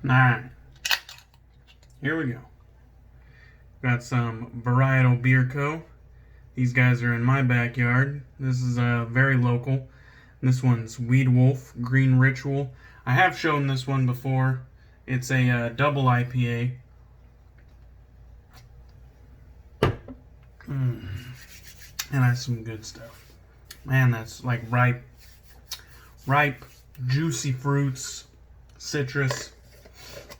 Alright, here we go. Got some Varietal Beer Co. These guys are in my backyard. This is very local. This one's Weed Wolf Green Ritual. I have shown this one before. It's a double IPA. And that's some good stuff. Man, that's like ripe, juicy fruits, citrus.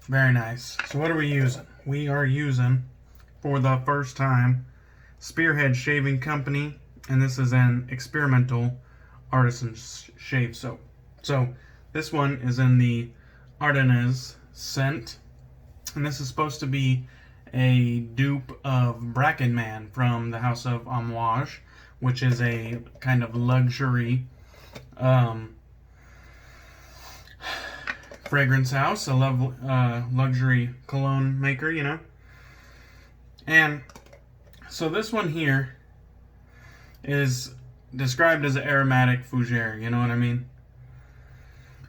Very nice. So what are we using? We are using, for the first time, Spearhead Shaving Company, and this is an experimental Artisan shave soap. So this one is in the Ardennes scent, and this is supposed to be a dupe of Bracken Man from the House of Amouage, which is a kind of luxury fragrance house, a luxury cologne maker, you know. And so this one here is described as an aromatic fougere, you know what I mean?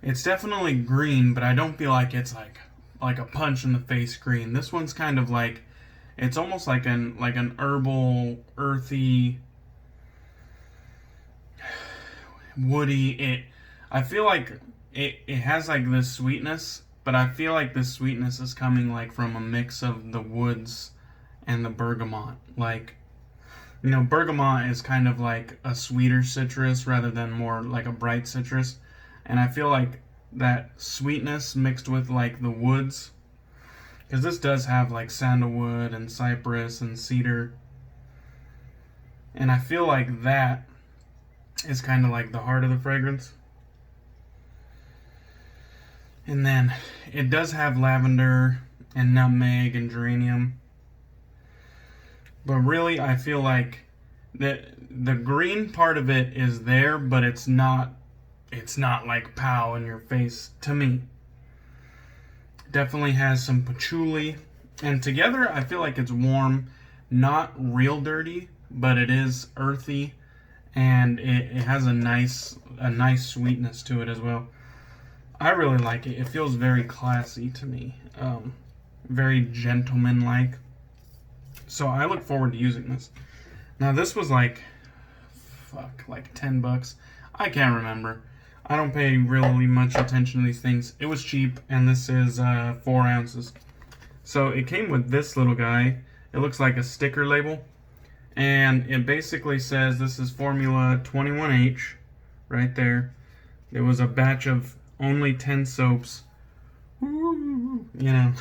It's definitely green, but I don't feel like it's like a punch in the face green. This one's kind of like, it's almost like an herbal, earthy, woody. I feel like it has like this sweetness, but I feel like this sweetness is coming like from a mix of the woods and the bergamot. Like, you know, bergamot is kind of like a sweeter citrus rather than more like a bright citrus. And I feel like that sweetness mixed with like the woods, because this does have like sandalwood and cypress and cedar. And I feel like that is kind of like the heart of the fragrance. And then it does have lavender and nutmeg and geranium. But really, I feel like the green part of it is there, but it's not like pow in your face to me. Definitely has some patchouli, and together I feel like it's warm, not real dirty, but it is earthy, and it has a nice sweetness to it as well. I really like it. It feels very classy to me, very gentleman-like. So I look forward to using this. Now this was like 10 bucks. I can't remember. I don't pay really much attention to these things. It was cheap, and this is 4 ounces. So it came with this little guy. It looks like a sticker label, and it basically says this is Formula 21H right there. It was a batch of only 10 soaps. Ooh, you know,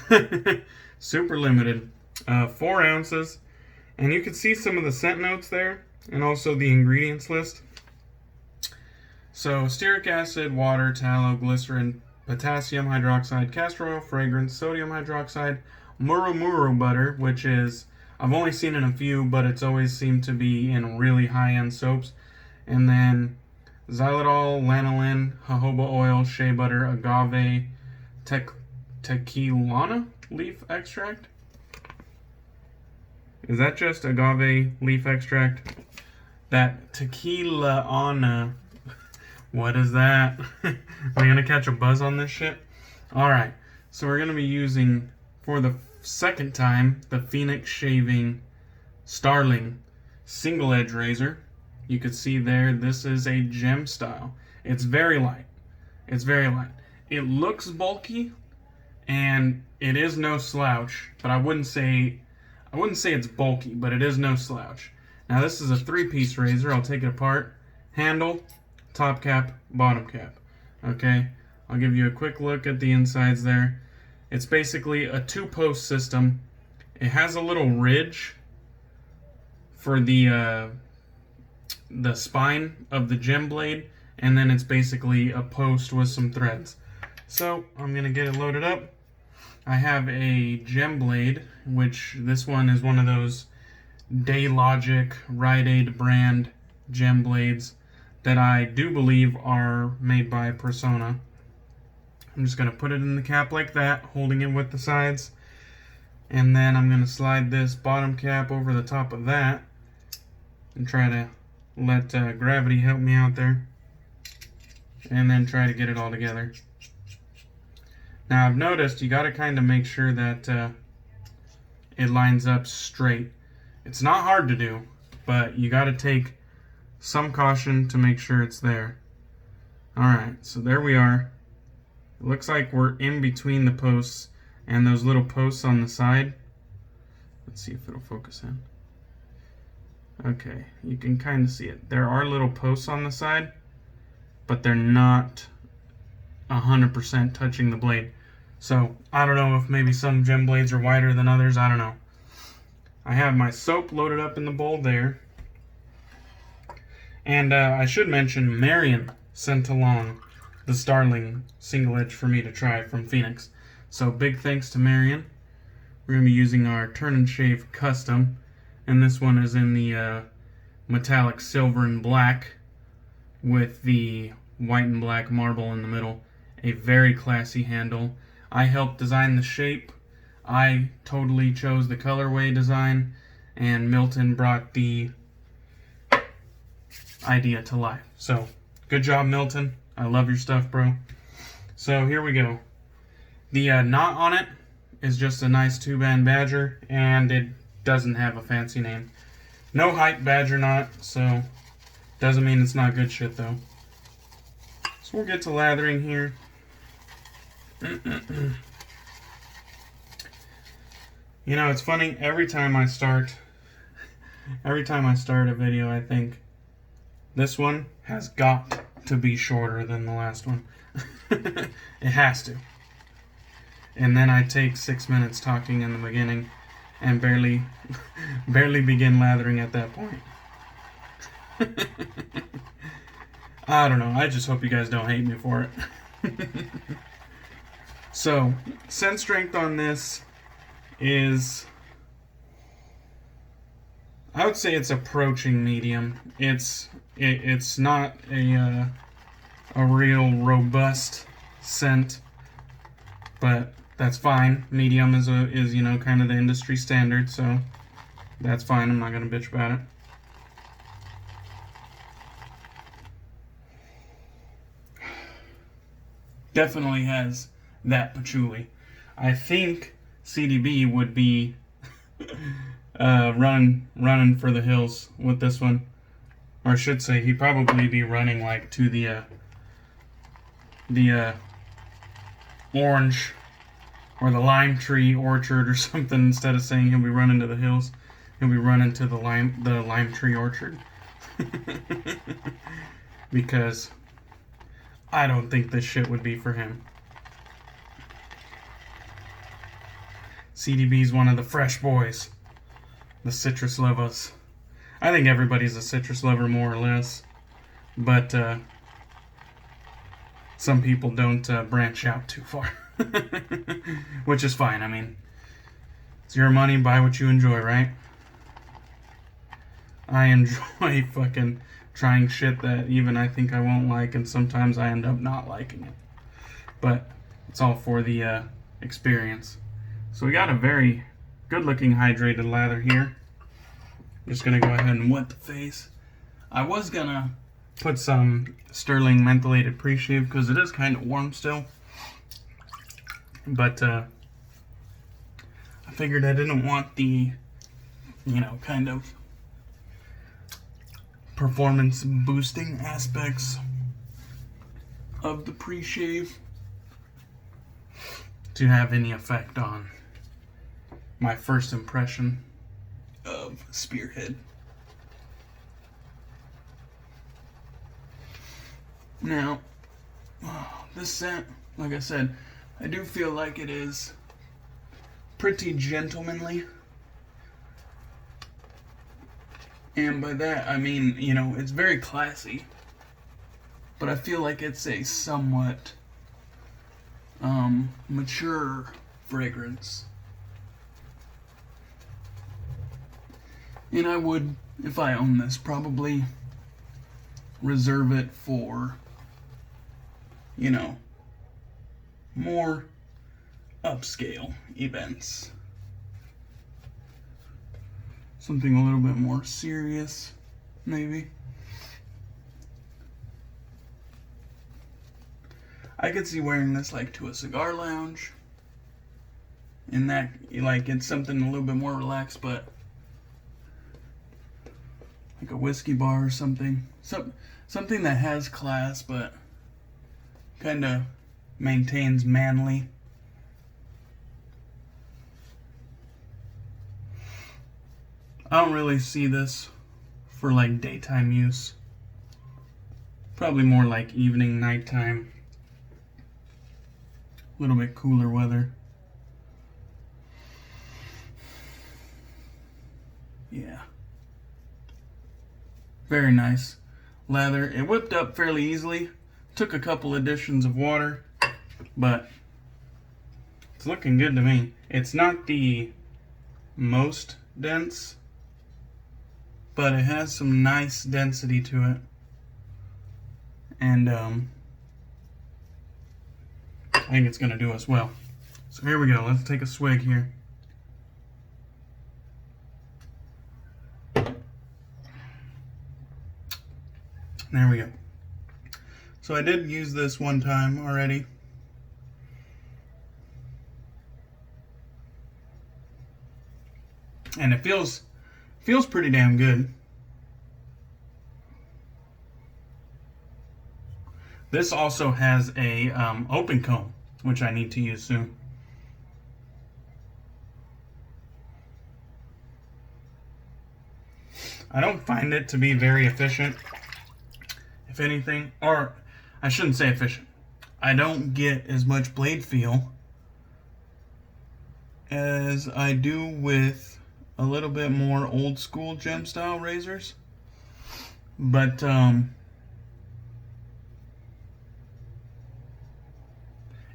super limited. 4 ounces, and you can see some of the scent notes there, and also the ingredients list. So, stearic acid, water, tallow, glycerin, potassium hydroxide, castor oil, fragrance, sodium hydroxide, muru butter, which is, I've only seen in a few, but it's always seemed to be in really high-end soaps. And then xylitol, lanolin, jojoba oil, shea butter, agave, tequilana leaf extract. Is that just agave leaf extract? That tequila-ana. What is that? Am I going to catch a buzz on this shit? Alright, so we're going to be using, for the second time, the Phoenix Shaving Starling single edge razor. You can see there, this is a gem style. It's very light. It's very light. It looks bulky, and it is no slouch, but I wouldn't say it's bulky, but it is no slouch. Now this is a 3-piece razor. I'll take it apart. Handle, top cap, bottom cap. Okay, I'll give you a quick look at the insides there. It's basically a 2-post system. It has a little ridge for the spine of the gem blade, and then it's basically a post with some threads. So I'm gonna get it loaded up. I have a gem blade, which this one is one of those Daylogic RiteAid brand gem blades that I do believe are made by Persona. I'm just going to put it in the cap like that, holding it with the sides. And then I'm going to slide this bottom cap over the top of that and try to let gravity help me out there. And then try to get it all together. Now I've noticed you got to kind of make sure that it lines up straight. It's not hard to do, but you got to take some caution to make sure it's there. Alright, so there we are. It looks like we're in between the posts and those little posts on the side. Let's see if it'll focus in. Okay, you can kind of see it. There are little posts on the side, but they're not 100% touching the blade. So, I don't know if maybe some gem blades are wider than others, I don't know. I have my soap loaded up in the bowl there. And I should mention, Marion sent along the Starling single edge for me to try from Phoenix. So big thanks to Marion. We're going to be using our Turn and Shave Custom. And this one is in the metallic silver and black with the white and black marble in the middle. A very classy handle. I helped design the shape. I totally chose the colorway design, and Milton brought the idea to life. So, good job, Milton. I love your stuff, bro. So, here we go. The knot on it is just a nice 2-band badger, and it doesn't have a fancy name. No hype badger knot, so doesn't mean it's not good shit, though. So, we'll get to lathering here. You know, it's funny, every time I start a video, I think this one has got to be shorter than the last one. It has to. And then I take 6 minutes talking in the beginning and barely begin lathering at that point. I don't know, I just hope you guys don't hate me for it. So, scent strength on this is, I would say it's approaching medium. It's not a real robust scent, but that's fine. Medium is you know, kind of the industry standard, so that's fine. I'm not gonna bitch about it. Definitely has that patchouli. I think CDB would be running for the hills with this one, or I should say he'd probably be running like to the orange or the lime tree orchard or something. Instead of saying he'll be running to the hills, he'll be running to the lime tree orchard. Because I don't think this shit would be for him. CDB's one of the fresh boys. The citrus lovers. I think everybody's a citrus lover, more or less. But some people don't branch out too far. Which is fine. I mean, it's your money, buy what you enjoy, right? I enjoy fucking trying shit that even I think I won't like, and sometimes I end up not liking it. But it's all for the experience. So we got a very good looking hydrated lather here. I'm just gonna go ahead and wet the face. I was gonna put some Starling mentholated pre-shave because it is kind of warm still. But I figured I didn't want the, you know, kind of performance boosting aspects of the pre-shave to have any effect on my first impression of Spearhead. Now, this scent, like I said, I do feel like it is pretty gentlemanly. And by that, I mean, you know, it's very classy. But I feel like it's a somewhat mature fragrance. And I would, if I own this, probably reserve it for, you know, more upscale events. Something a little bit more serious, maybe. I could see wearing this like to a cigar lounge. And that, like, it's something a little bit more relaxed, but like a whiskey bar or something. Something that has class, but kind of maintains manly. I don't really see this for like daytime use. Probably more like evening, nighttime. A little bit cooler weather. Yeah. Very nice. Leather. It whipped up fairly easily. Took a couple additions of water, but it's looking good to me. It's not the most dense, but it has some nice density to it. And I think it's going to do us well. So here we go. Let's take a swig here. There we go. So I did use this one time already. And it feels pretty damn good. This also has a open comb, which I need to use soon. I don't find it to be very efficient, if anything, or I shouldn't say efficient. I don't get as much blade feel as I do with a little bit more old school gem style razors. But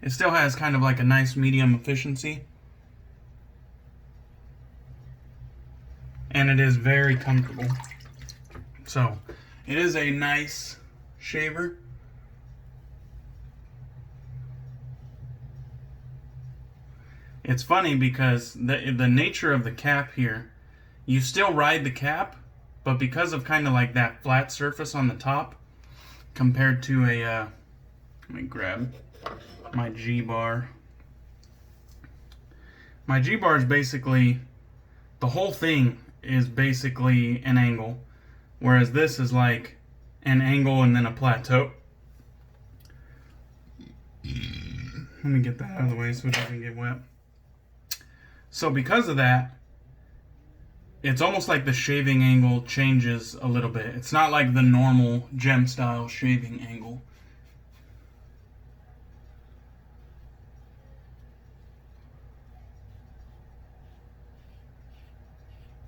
it still has kind of like a nice medium efficiency. And it is very comfortable. So it is a nice shaver. It's funny because the nature of the cap here, you still ride the cap, but because of kind of like that flat surface on the top, compared to a, let me grab my G-bar. My G-bar is basically, the whole thing is basically an angle, whereas this is like an angle and then a plateau. Let me get that out of the way so it doesn't get wet. So because of that, it's almost like the shaving angle changes a little bit. It's not like the normal gem style shaving angle.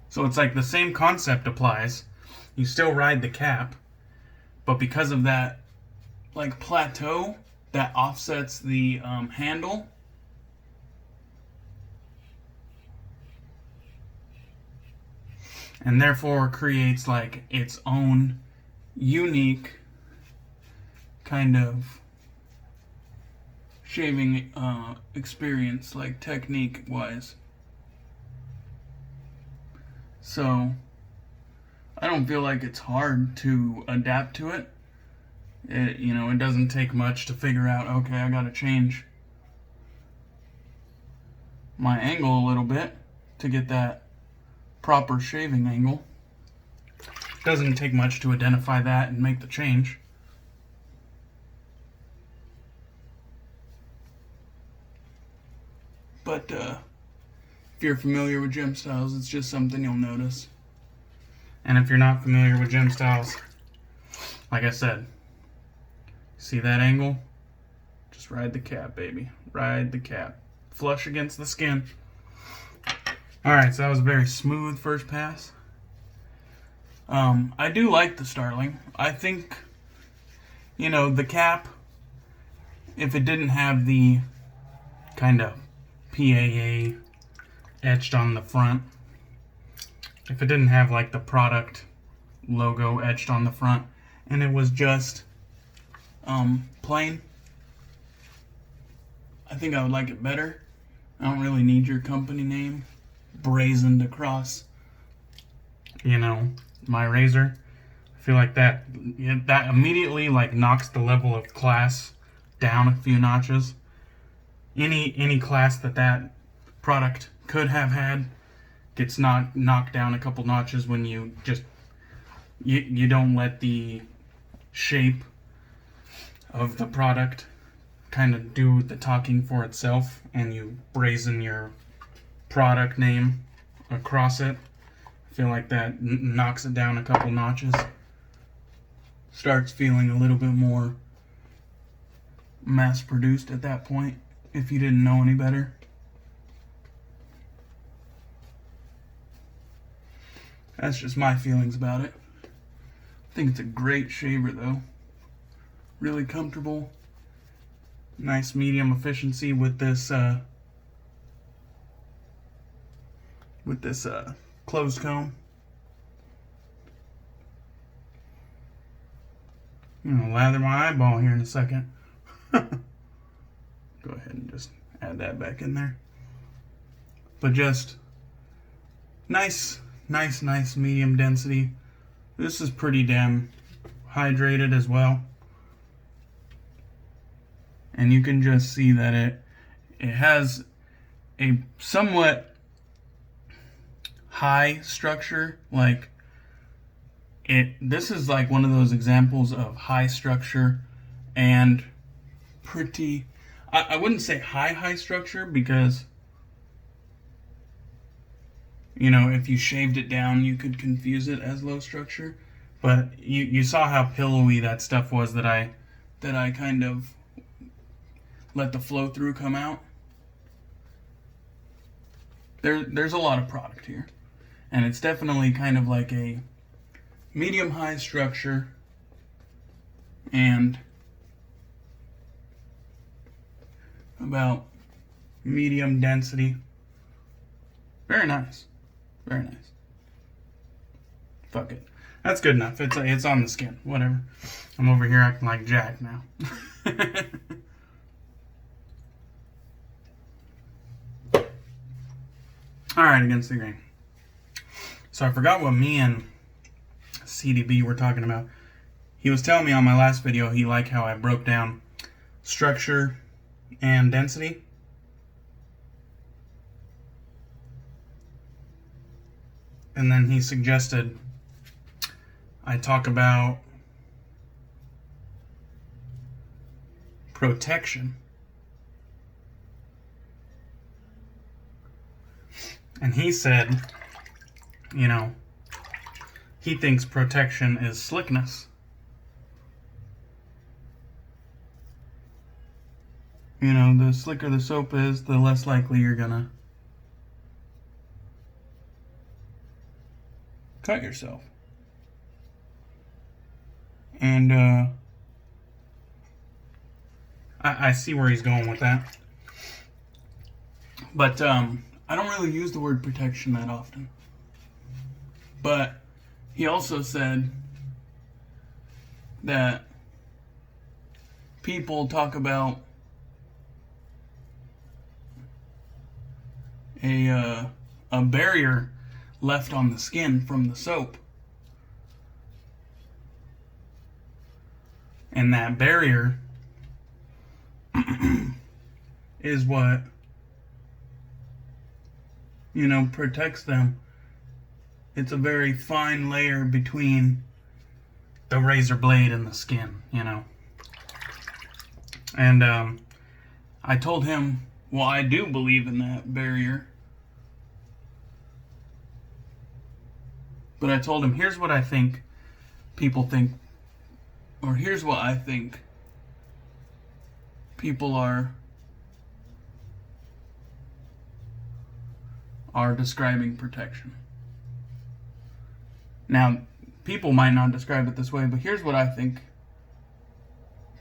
So it's like the same concept applies. You still ride the cap, but because of that like plateau that offsets the handle, and therefore creates like its own unique kind of shaving experience, like technique wise. So I don't feel like it's hard to adapt to it. You know, it doesn't take much to figure out, okay, I gotta change my angle a little bit to get that proper shaving angle. Doesn't take much to identify that and make the change. But if you're familiar with gem styles, it's just something you'll notice. And if you're not familiar with gem styles, like I said, see that angle? Just ride the cap, baby. Ride the cap. Flush against the skin. Alright, so that was a very smooth first pass. I do like the Starling. I think, you know, the cap, if it didn't have the kind of PAA etched on the front, if it didn't have like the product logo etched on the front, and it was just plain, I think I would like it better. I don't really need your company name brazened across, you know, my razor. I feel like that immediately like knocks the level of class down a few notches. Any class that product could have had gets knocked down a couple notches when you just you don't let the shape of the product kind of do the talking for itself, and you brazen your product name across it. I feel like that knocks it down a couple notches. Starts feeling a little bit more mass produced at that point, if you didn't know any better. That's just my feelings about it. I think it's a great shaver though. Really comfortable. Nice medium efficiency with this closed comb. I'm gonna lather my eyeball here in a second. Go ahead and just add that back in there. But just nice medium density. This is pretty damn hydrated as well. And you can just see that it has a somewhat high structure. Like this is like one of those examples of high structure and pretty, I wouldn't say high structure, because you know, if you shaved it down you could confuse it as low structure. But you saw how pillowy that stuff was that I kind of let the flow through come out. There's a lot of product here, and it's definitely kind of like a medium high structure and about medium density. Very nice. Very nice. Fuck it. That's good enough. It's on the skin. Whatever. I'm over here acting like Jack now. Alright, against the grain. So I forgot what me and CDB were talking about. He was telling me on my last video he liked how I broke down structure and density. And then he suggested I talk about protection. And he said, you know, he thinks protection is slickness. You know, the slicker the soap is, the less likely you're gonna cut yourself. And I see where he's going with that. But I don't really use the word protection that often. But he also said that people talk about a barrier left on the skin from the soap. And that barrier is what, you know, protects them. It's a very fine layer between the razor blade and the skin, you know. And I told him, well, I do believe in that barrier. But I told him, here's what I think people think, or here's what I think people are describing protection. Now, people might not describe it this way, but here's what I think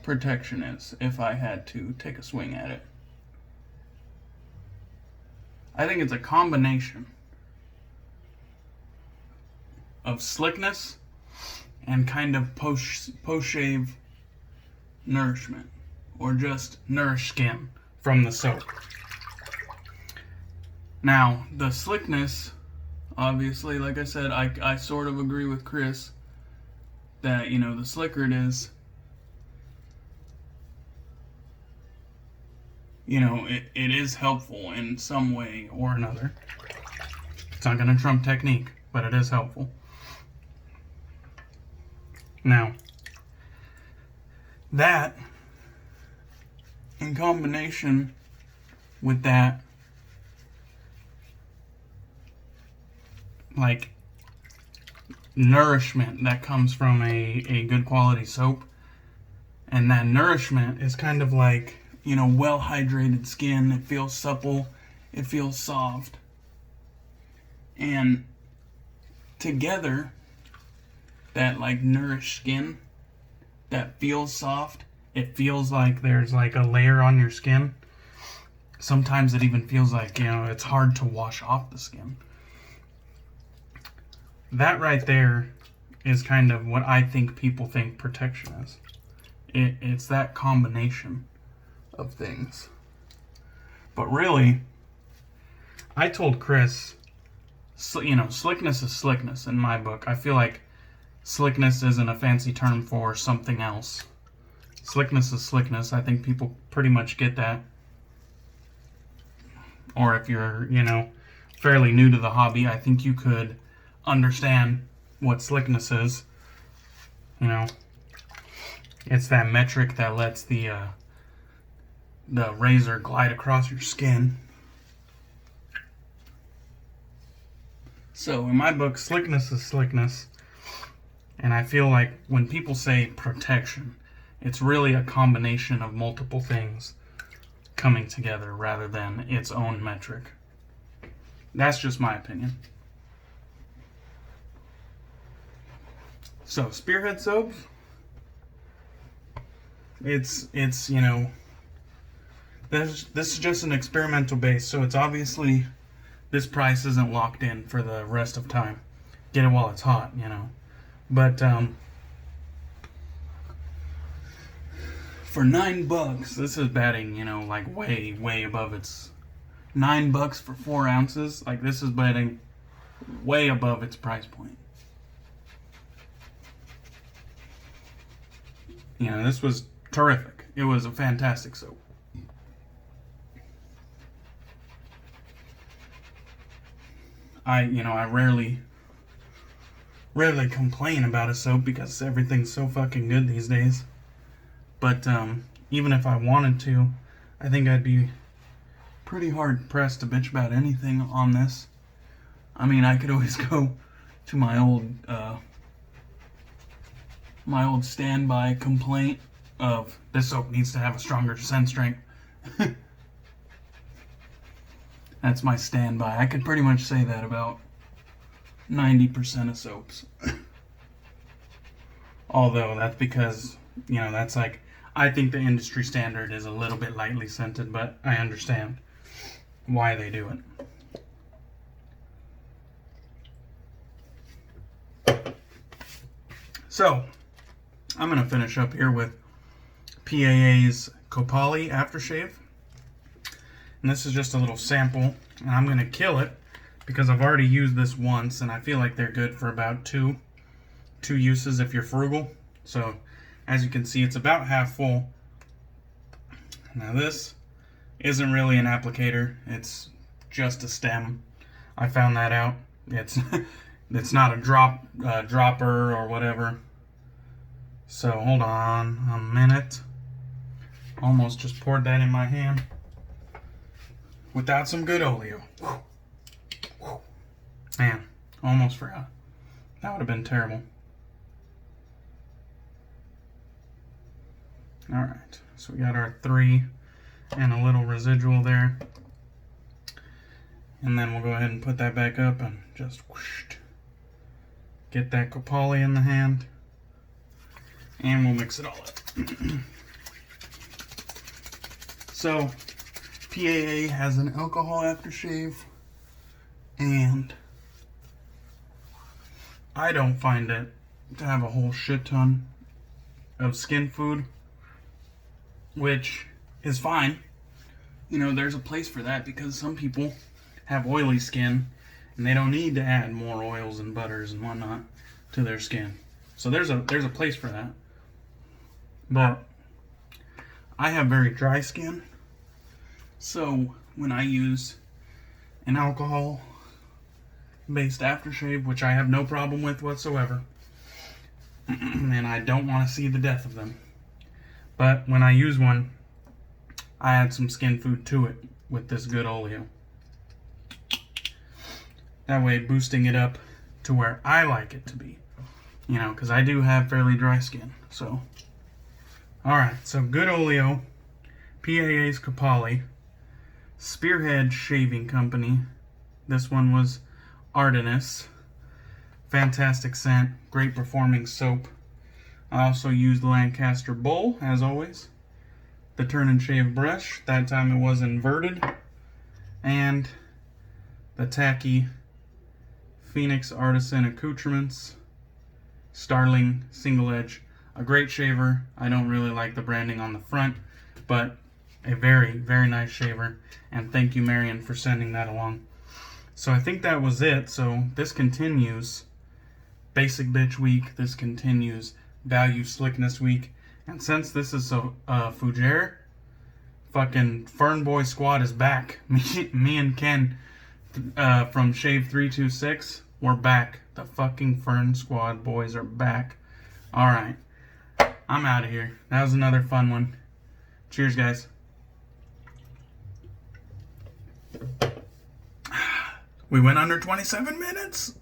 protection is, if I had to take a swing at it. I think it's a combination of slickness and kind of post-shave nourishment, or just nourished skin from the soap. Now, the slickness, obviously, like I said, I sort of agree with Chris that, you know, the slicker it is, you know, it is helpful in some way or another. It's not going to trump technique, but it is helpful. Now, that, in combination with that, like, nourishment that comes from a good quality soap, and that nourishment is kind of like, you know, well hydrated skin. It feels supple, it feels soft, and together, that like nourished skin that feels soft, it feels like there's like a layer on your skin. Sometimes it even feels like, you know, it's hard to wash off the skin. That right there is kind of what I think people think protection is. It's that combination of things. But really, I told Chris, you know, slickness is slickness in my book. I feel like slickness isn't a fancy term for something else. Slickness is slickness. I think people pretty much get that. Or if you're, you know, fairly new to the hobby, I think you could understand what slickness is. You know, it's that metric that lets the razor glide across your skin. So in my book, slickness is slickness. And I feel like when people say protection, it's really a combination of multiple things coming together rather than its own metric. That's just my opinion. So, Spearhead soap, it's you know, this is just an experimental base, so it's obviously, this price isn't locked in for the rest of time. Get it while it's hot, you know. But for $9, this is batting, you know, like way above its $9 for 4 ounces. Like, this is batting way above its price point. You know, this was terrific. It was a fantastic soap. I rarely complain about a soap because everything's so fucking good these days. But even if I wanted to, I think I'd be pretty hard pressed to bitch about anything on this. I mean, I could always go to my old standby complaint of this soap needs to have a stronger scent strength. That's my standby. I could pretty much say that about 90% of soaps. Although that's because, you know, that's like, I think the industry standard is a little bit lightly scented, but I understand why they do it. So, I'm going to finish up here with PAA's Copali Aftershave. And this is just a little sample, and I'm going to kill it because I've already used this once, and I feel like they're good for about two uses if you're frugal. So, as you can see, it's about half full. Now this isn't really an applicator, it's just a stem. I found that out. It's not a dropper or whatever. So hold on a minute. Almost just poured that in my hand without some good oleo. Man, almost forgot. That would have been terrible. Alright, so we got our 3 and a little residual there. And then we'll go ahead and put that back up and just whoosh, get that Copali in the hand. And we'll mix it all up. So, PAA has an alcohol aftershave, and I don't find it to have a whole shit ton of skin food, which is fine. You know, there's a place for that because some people have oily skin and they don't need to add more oils and butters and whatnot to their skin. So there's a place for that. But I have very dry skin, So when I use an alcohol-based aftershave, which I have no problem with whatsoever, and I don't want to see the death of them, but when I use one, I add some skin food to it with this good oleo. That way, boosting it up to where I like it to be. You know, because I do have fairly dry skin. So, alright, so good oleo, PAA's Copali, Spearhead Shaving Company. This one was Ardennes. Fantastic scent, great performing soap. I also used the Lancaster bowl, as always. The turn and shave brush, that time it was inverted. And the tacky Phoenix Artisan Accouterments Starling single edge. A great shaver. I don't really like the branding on the front, but a very, very nice shaver. And thank you, Marion, for sending that along. So I think that was it. So this continues Basic Bitch Week. This continues Value Slickness Week. And since this is a Fougere, fucking Fern Boy Squad is back. Me and Ken from Shave 326, we're back. The fucking Fern Squad boys are back. Alright. I'm out of here. That was another fun one. Cheers, guys. We went under 27 minutes.